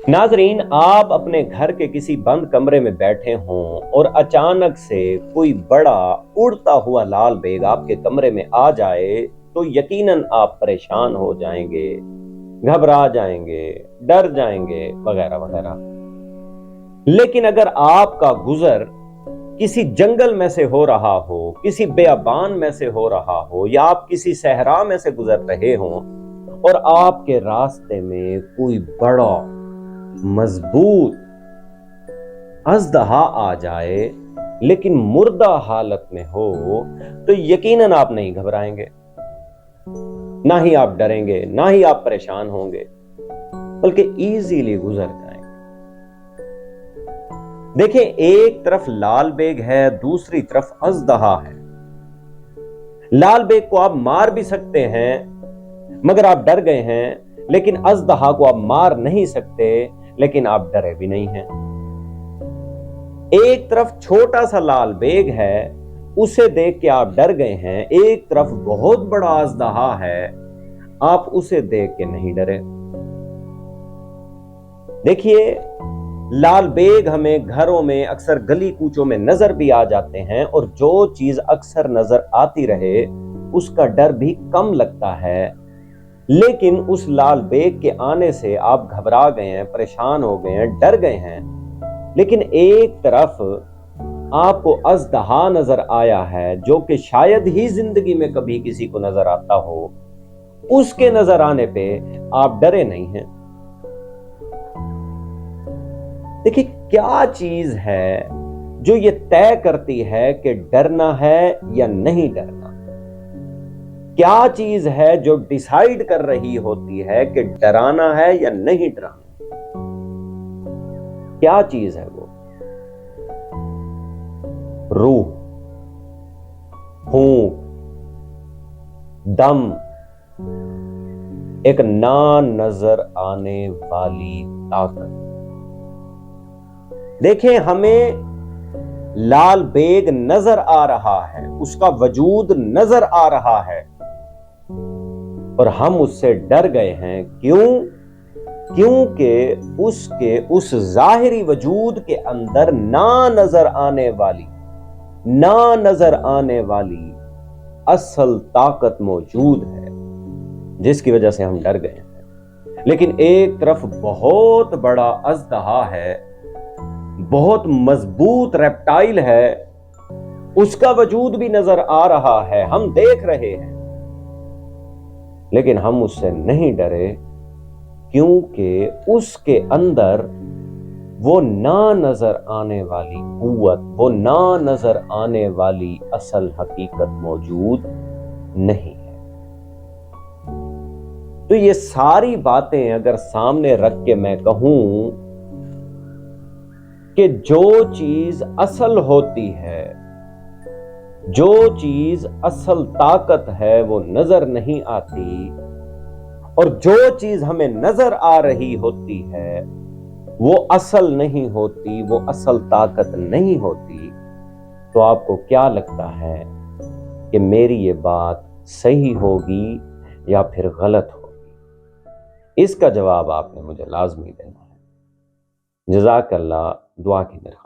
नाजरीन, आप अपने घर के किसी बंद कमरे में बैठे हों और अचानक से कोई बड़ा उड़ता हुआ लाल बेग आपके कमरे में आ जाए तो यकीनन आप परेशान हो जाएंगे, घबरा जाएंगे, डर जाएंगे वगैरह वगैरह। लेकिन अगर आपका गुजर किसी जंगल में से हो रहा हो, किसी बेअबान में से हो रहा हो, या आप किसी सहरा में से गुजर रहे हों और आपके रास्ते में कोई बड़ा मजबूत अजदहा आ जाए लेकिन मुर्दा हालत में हो, तो यकीनन आप नहीं घबराएंगे, ना ही आप डरेंगे, ना ही आप परेशान होंगे, बल्कि इजीली गुजर जाएंगे। देखिए, एक तरफ लाल बेग है, दूसरी तरफ अजदहा है। लाल बेग को आप मार भी सकते हैं मगर आप डर गए हैं, लेकिन अजदहा को आप मार नहीं सकते लेकिन आप डरे भी नहीं हैं। एक तरफ छोटा सा लाल बेग है, उसे देख के आप डर गए हैं, एक तरफ बहुत बड़ा अजदहा है, आप उसे देख के नहीं डरे। देखिए, लाल बेग हमें घरों में अक्सर गली कूचों में नजर भी आ जाते हैं, और जो चीज अक्सर नजर आती रहे उसका डर भी कम लगता है। लेकिन उस लाल बेग के आने से आप घबरा गए हैं, परेशान हो गए हैं, डर गए हैं। लेकिन एक तरफ आपको अजदहा नजर आया है जो कि शायद ही जिंदगी में कभी किसी को नजर आता हो, उसके नजर आने पे आप डरे नहीं हैं। देखिए, क्या चीज है जो ये तय करती है कि डरना है या नहीं डरना? क्या चीज है जो डिसाइड कर रही होती है कि डराना है या नहीं डराना? क्या चीज है वो? रूह, फूंक, दम, एक ना नजर आने वाली ताकत। देखें, हमें लाल बेग नजर आ रहा है, उसका वजूद नजर आ रहा है, और हम उससे डर गए हैं। क्यों? क्योंकि उसके उस जाहिरी वजूद के अंदर ना नजर आने वाली असल ताकत मौजूद है, जिसकी वजह से हम डर गए हैं। लेकिन एक तरफ बहुत बड़ा अजदहा है, बहुत मजबूत रेप्टाइल है, उसका वजूद भी नजर आ रहा है, हम देख रहे हैं, लेकिन हम उससे नहीं डरे, क्योंकि उसके अंदर वो ना नजर आने वाली कुव्वत, वो ना नजर आने वाली असल हकीकत मौजूद नहीं है। तो ये सारी बातें अगर सामने रख के मैं कहूं कि जो चीज असल होती है, जो चीज असल ताकत है, वो नजर नहीं आती, और जो चीज हमें नजर आ रही होती है वो असल नहीं होती, वो असल ताकत नहीं होती, तो आपको क्या लगता है कि मेरी ये बात सही होगी या फिर गलत होगी? इसका जवाब आपने मुझे लाजमी देना है। जज़ाकल्लाह, दुआ की मेहरबानी।